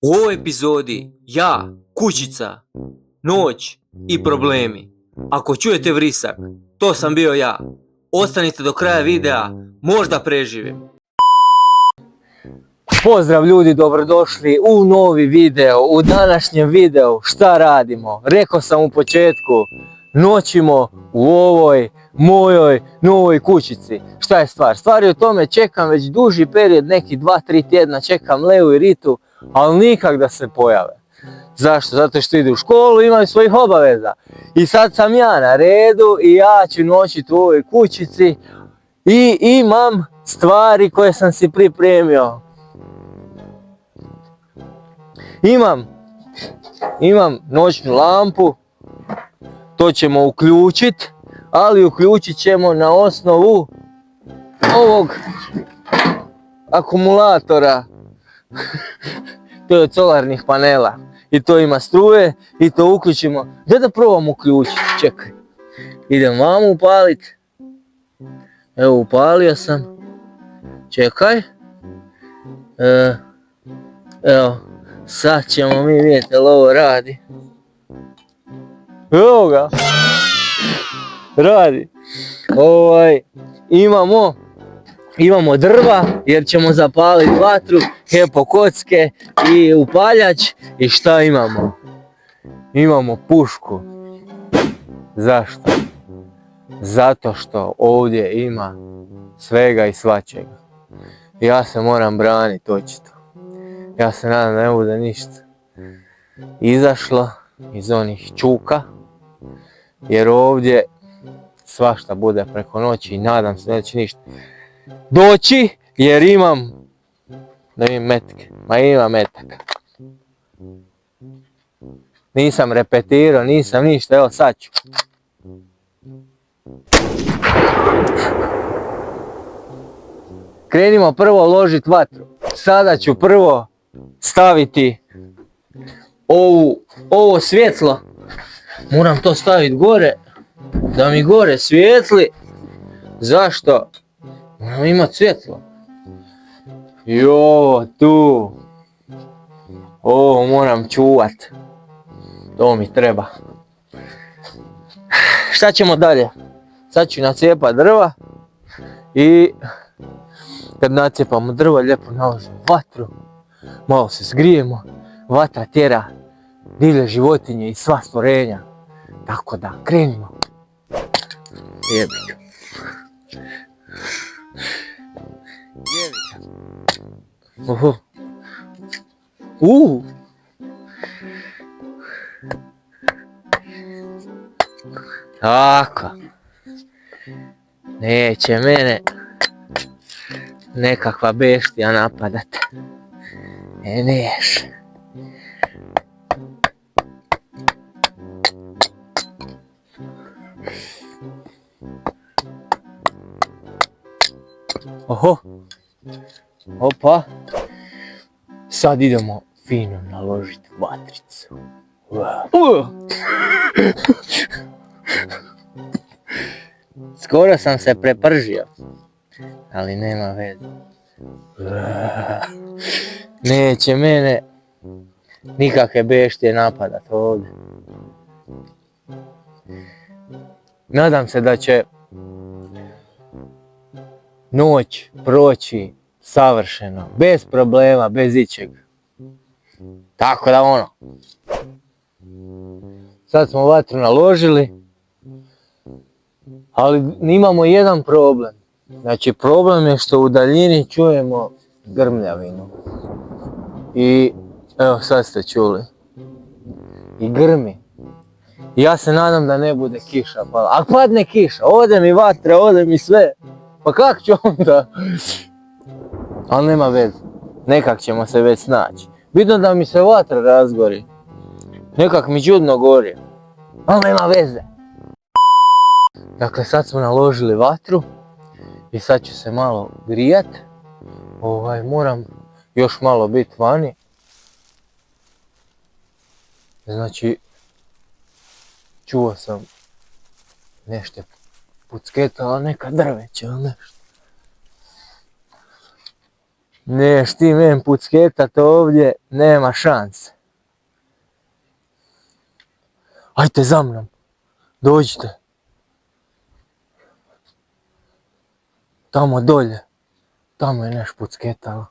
U ovoj epizodi ja, kućica, noć i problemi. Ako čujete vrisak, to sam bio ja. Ostanite do kraja videa, možda preživim. Pozdrav ljudi, dobrodošli u novi video. U današnjem videu šta radimo? Rekao sam u početku, noćimo u ovoj mojoj novoj kućici. Šta je stvar? Stvar je u tome, čekam već duži period, neki 2-3 tjedna, čekam Leu i Ritu, ali nikak da se pojave. Zašto? Zato što idu u školu, imaju svojih obaveza. I sad sam ja na redu i ja ću noćiti u ovoj kućici i imam stvari koje sam si pripremio. Imam noćnu lampu, to ćemo uključiti, ali uključit ćemo na osnovu ovog akumulatora. To je od solarnih panela i to ima struje i to uključimo. Da probam uključiti, čekaj. Idem vamo upaliti. Evo upalio sam. Čekaj. Evo, sad ćemo mi vidjeti jel ovo radi. Evo ga. Radi. Imamo drva jer ćemo zapaliti vatru, hepo kocke i upaljač. I šta imamo? Imamo pušku. Zašto? Zato što ovdje ima svega i svačega. Ja se moram braniti očito. Ja se nadam da ne bude ništa izašlo iz onih čuka. Jer ovdje svašta bude preko noći i nadam se da će ništa doći, jer imam, da vidim metke, ima metaka. Nisam repetirao, nisam ništa, evo sad ću. Krenimo prvo ložiti vatru. Sada ću prvo staviti ovo svjetlo. Moram to staviti gore, da mi gore svijetli. Zašto? Moram imati svjetlo. Tu. Ovo moram čuvat. To mi treba. Šta ćemo dalje? Sad ću nacijepat drva. I kad nacijepamo drva, lijepo naložimo vatru. Malo se zgrijemo. Vatra tjera divlje životinje i sva stvorenja. Tako da, krenimo. Jebika. Oho. Tako. Neće mene nekakva beštija napadat. Neš. Oho. Opa. Sad idemo fino naložiti vatricu. Skoro sam se prepržio, ali nema veze. Neće mene nikakve beštije napadat ovdje. Nadam se da će noć proći savršeno, bez problema, bez ičeg. Tako da sad smo vatru naložili, ali imamo jedan problem. Znači problem je što u daljini čujemo grmljavinu. I evo sad ste čuli. I grmi. I ja se nadam da ne bude kiša pala. Ako padne kiša, ode mi vatra, ode mi sve. Pa kak ću onda? Ali nema veze. Nekak ćemo se već snaći. Bitno da mi se vatra razgori. Nekak mi čudno gori. Ali nema veze. Dakle, sad smo naložili vatru. I sad ću se malo grijat. Moram još malo biti vani. Znači, čuo sam nešto pucketala, neka drveća ili nešto. Neš ti men pucketat ovdje, nema šanse. Ajte za mnom, dođite. Tamo dolje, tamo je neš pucketalo.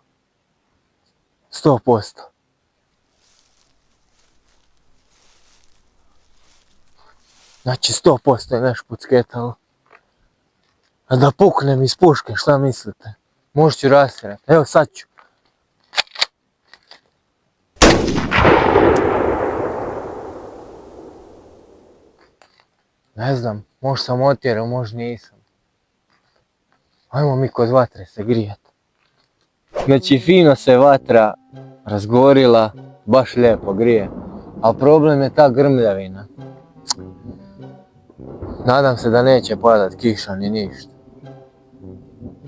100%. Znači 100% je neš pucketalo. A da puknem iz puške, šta mislite? Možda ću rastjerati, evo sad ću. Ne znam, možda sam otjerao, možda nisam. Ajmo mi kod vatre se grijat. Znači fino se vatra razgorila, baš lijepo grije. A problem je ta grmljavina. Nadam se da neće padat kiša ni ništa.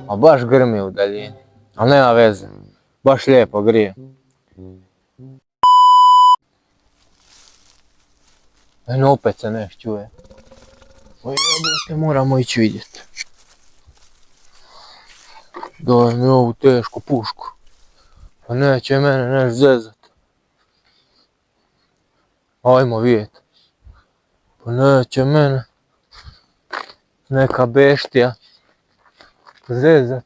A baš grmi u daljini. Ali nema veze, baš lijepo grije. Eno opet se neš čuje. Oj jebote, moramo ići vidjeti. Daj mi ovu tešku pušku. Pa neće mene neš zezat. Ajmo vidjet. Pa neće mene neka beštija zezat.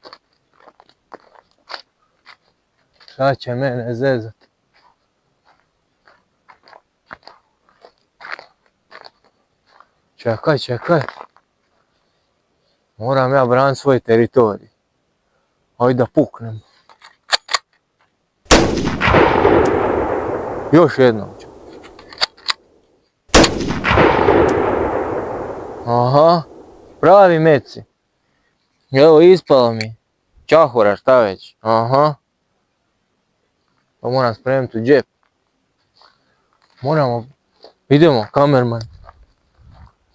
Šta će mene zezat? Čekaj. Moram ja braniti svoj teritorij. Ajde da puknem. Još jednom ću. Aha, pravi meci. Evo ispalo mi. Čahura, šta već. Aha. Pa moram spremiti u džep. Idemo, kamerman.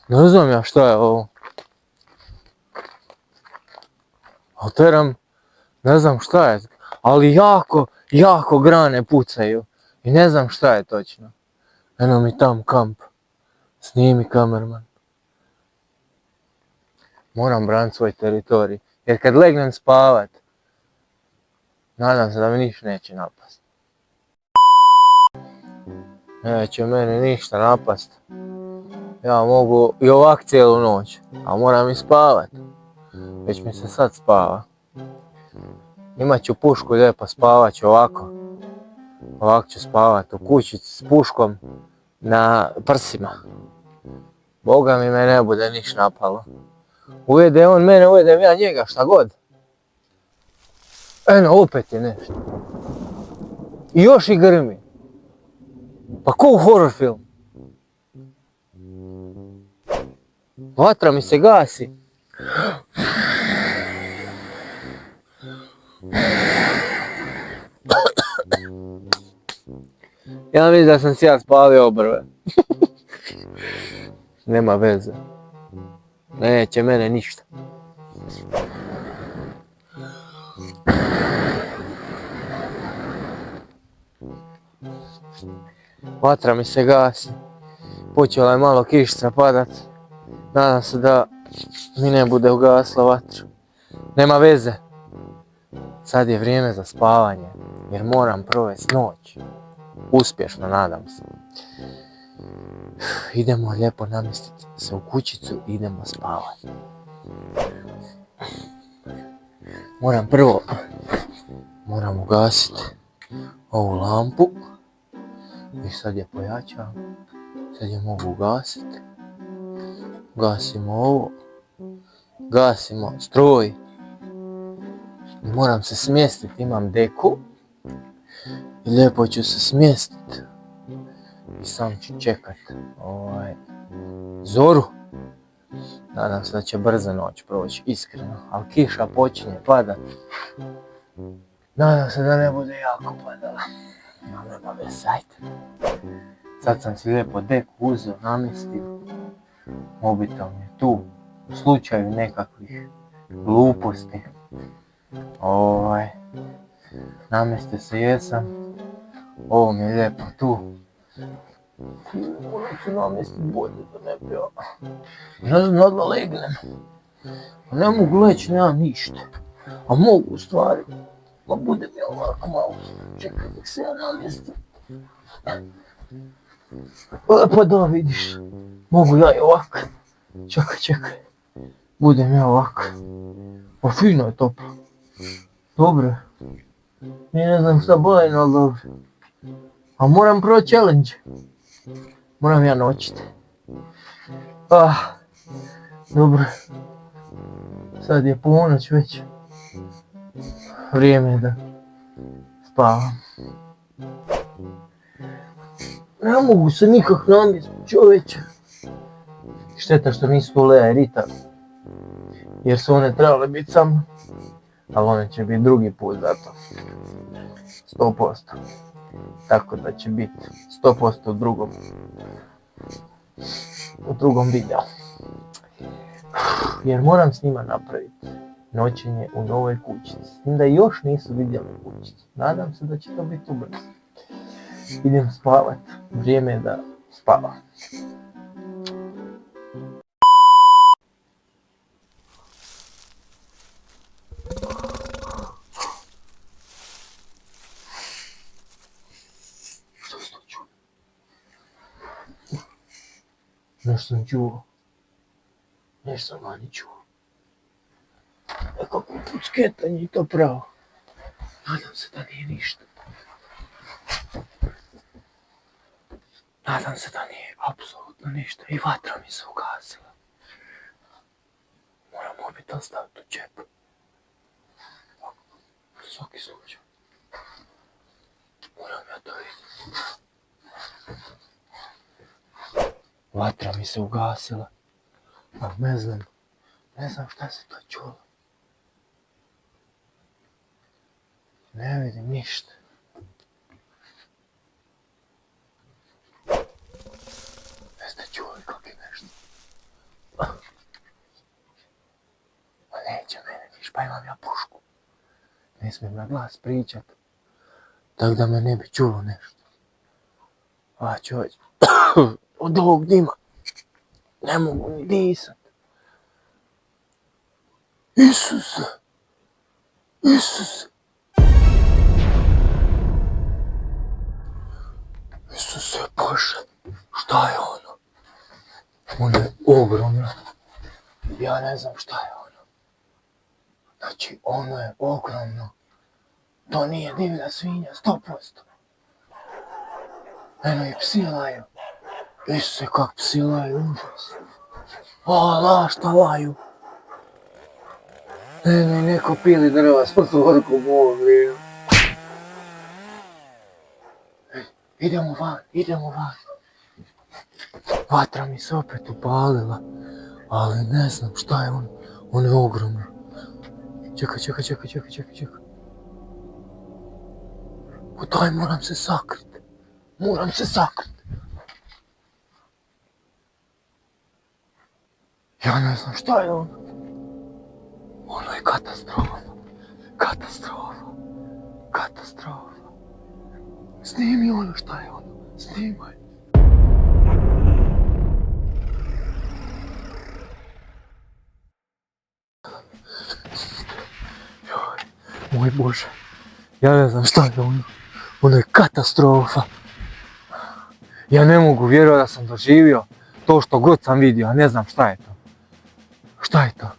Ne znam ja šta je ovo. Alteram, ne znam šta je. Ali jako grane pucaju. I ne znam šta je točno. Eno mi tam kamp. Snimi kamerman. Moram braniti svoj teritorij. Jer kad legnem spavat, nadam se da mi ništa neće napast. Neće mene ništa napast. Ja mogu i ovak cijelu noć, a moram i spavat. Već mi se sad spava. Imat ću pušku lijepo, spavat ću ovako. Ovako ću spavat u kući s puškom na prsima. Boga mi me ne bude niš napalo. Ujede on mene, ujedem ja njega, šta god. Eno, opet je nešto. I još i grmi. Pa ko u horror film? Vatra mi se gasi. Ja mislim da sam si ja spalio obrve. Nema veze. Neće mene ništa. Vatra mi se gasi. Počela je malo kišica padat. Nadam se da mi ne bude ugasla vatra. Nema veze. Sad je vrijeme za spavanje. Jer moram provesti noć. Uspješno, nadam se. Idemo lijepo namjestiti se u kućicu i idemo spavati. Moram ugasiti ovu lampu. I sad je pojačam. Sad je mogu ugasiti. Gasimo ovo. Gasimo struj. I moram se smjestiti, imam deku. I lijepo ću se smjestiti. I sam ću čekat zoru. Nadam se da će brzo noć proći, iskreno. Ali kiša počinje padat. Nadam se da ne bude jako padala. Nema veze, ajde. Sad sam si lijepo deku uzeo, namjestio. Mobitel mi je tu. U slučaju nekakvih gluposti. Namjestio se jesam. Ovo mi je lijepo tu. Moram se namjestiti bolje da ne bi ne znam odmah legnem. Ne mogu leći, nemam ništa. A mogu u stvari. Ma bude mi ovako malo. Čekaj dok se ja namjestim. Pa da vidiš. Mogu ja i ovako. Čekaj. Bude mi ovako. Pa fino je toplo. Dobro. Ne znam šta bojim, ali dobro. A moram proći challenge. Moram ja noćiti. Dobro. Sad je ponoć već. Vrijeme je da spavam. Ne mogu se nikak namjestiti, čovječe. Šteta što nisu tu Lea i Rita. Jer su one trebale biti sa mnom. Ali one će biti drugi put zato. 100%. Tako da će biti 100% u drugom videu. Jer moram s njima napraviti noćenje u novoj kućici. S tim da još nisu vidjeli kućicu. Nadam se da će to biti ubrzo. Idem spavat. Vrijeme je da spavam. Što sam čuo? Nešto sam čuo. Nešto sam vani čuo. Neko pucketanje i to pravo. Nadam se da nije ništa. Nadam se da nije apsolutno ništa. I vatra mi se ugasila. Moram mobitel staviti u džep. Svaki slučaj. Moram ja to vidjeti. Vatra mi se ugasila. A ne znam šta se to čulo. Ne vidim ništa. Jeste čuli kak je nešto? Ma neće mene niš, pa imam ja pušku. Ne smijem na glas pričat. Tak da me ne bi čulo nešto. A čovječ, od ovog dima ne mogu ni disat. Isuse! Isuse, Bože, šta je ono? Ono je ogromno. Ja ne znam šta je ono. Znači, ono je ogromno. To nije divlja svinja, 100%. Eno i psi laju. Isuse, kak psi laju, užas. Šta laju. Eno i neko pili drva s potvorkom u ovo vrijeme. Idemo van. Vatra mi se opet upalila, ali ne znam šta je ono. Ono je ogromno. Čekaj. Daj, moram se sakrit. Ja ne znam šta je ono. Ono je katastrofa. Snimi ono šta je ono. Snimaj. Moj Bože. Ja ne znam šta je ono. Ono je katastrofa. Ja ne mogu vjerovati da sam doživio to što god sam vidio, a ne znam šta je to. Šta je to?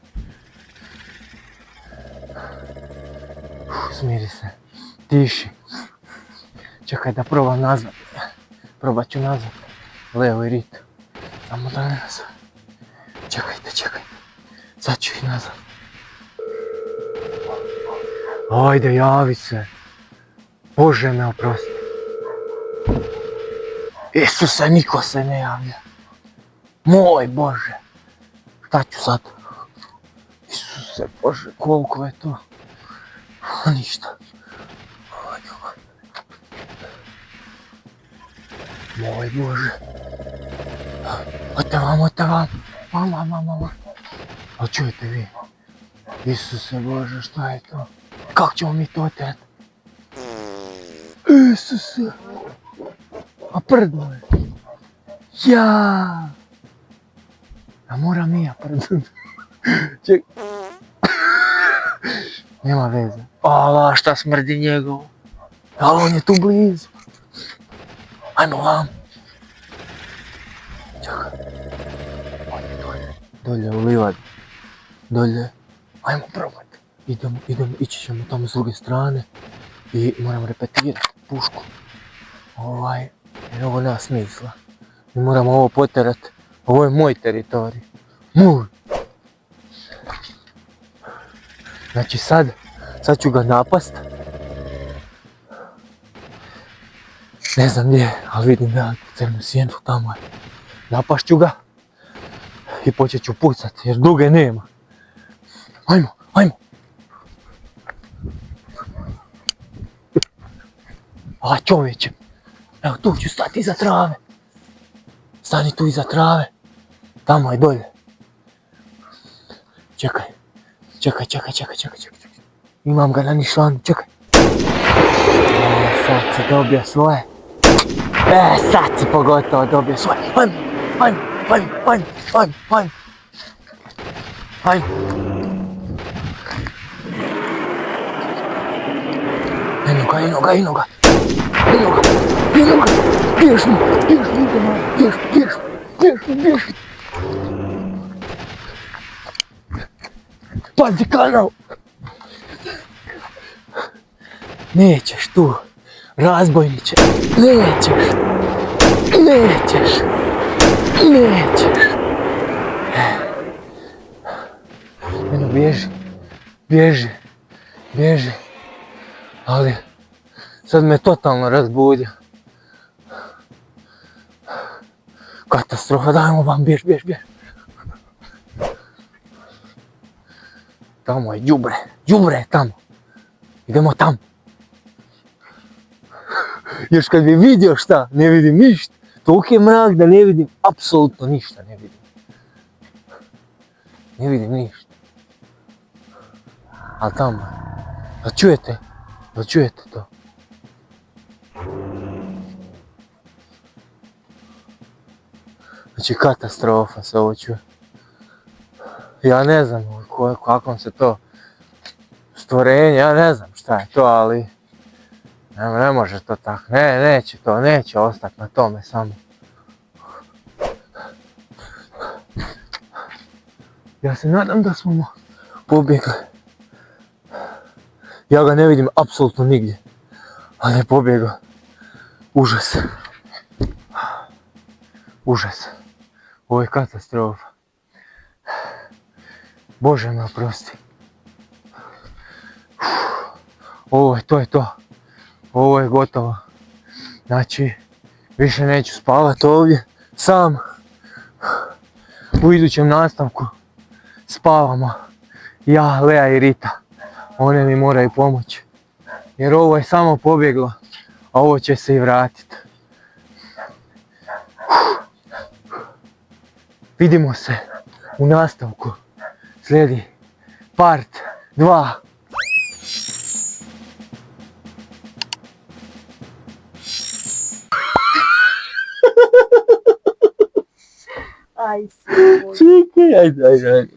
Smiri se. Tiši. Čekaj da probam nazad. Probat ću nazad. Leo i Ritu. Samo da ne nazad. Čekajte. Sad ću ih nazad. Ajde, javi se. Bože me oprosti. Isuse, niko se ne javlja. Moj Bože. Šta ću sad? Isuse Bože, koliko je to? Ništa. Moj Bože. Ojte vam. Mama. A čujete vi? Isuse Bože, šta je to? Kako ćemo mi to otjerati? Isuse. A prdno je. Ja. A moram i ja prdnuti. Ček. Nema veze. Ala, šta smrdi njegovo. Ali on je tu blizu. Ajmo vam. Čekaj. Dolje u livadi. Dolje. Ajmo probat. Idemo, ići ćemo tamo s druge strane. I moramo repetirati pušku. Jer ovo nema smisla. Mi moramo ovo poterat. Ovo je moj teritorij. Moj. Znači sad ću ga napast. Ne znam gdje, ali vidim da crnu sjenu tamo je. Napast ću ga. I počet ću pucat jer duge nema. Ajmo. A čovječe. Evo tu ću stati iza trave. Stani tu iza trave. Tamo je dolje. Čekaj. Imam ga na nišanu, čekaj. Sad si dobio svoje. Sad si pogotovo dobio svoje. Ajmo. Eno ga. Bjež mi, bjež. Pazi kanal. Nećeš tu, razbojniče. Nećeš. Eno, bježi. Ali, sad me totalno razbudio. Katastrofa, dajmo vam, bjež. Tamo je đubre je tamo. Idemo tamo. Još kad bi vidio šta, ne vidim ništa. Toliko je mrak da ne vidim, apsolutno ništa ne vidim. Ne vidim ništa. Ali tamo je. Da čujete to? Znači katastrofa se ovo čuje. Ja ne znam kakvom se to stvorenje, ja ne znam šta je to, ali ne može to tako, neće ostati na tome samo. Ja se nadam da smo pobjegli. Ja ga ne vidim apsolutno nigdje, ali je pobjegao. Užas. Ovo je katastrofa. Bože me oprosti. To je to. Ovo je gotovo. Znači, više neću spavati ovdje sam. U idućem nastavku spavamo ja, Lea i Rita. One mi moraju pomoći. Jer ovo je samo pobjeglo, a ovo će se i vratiti. Vidimo se u nastavku. Slijedi part 2. Ai, sim. Čekaj, ajde.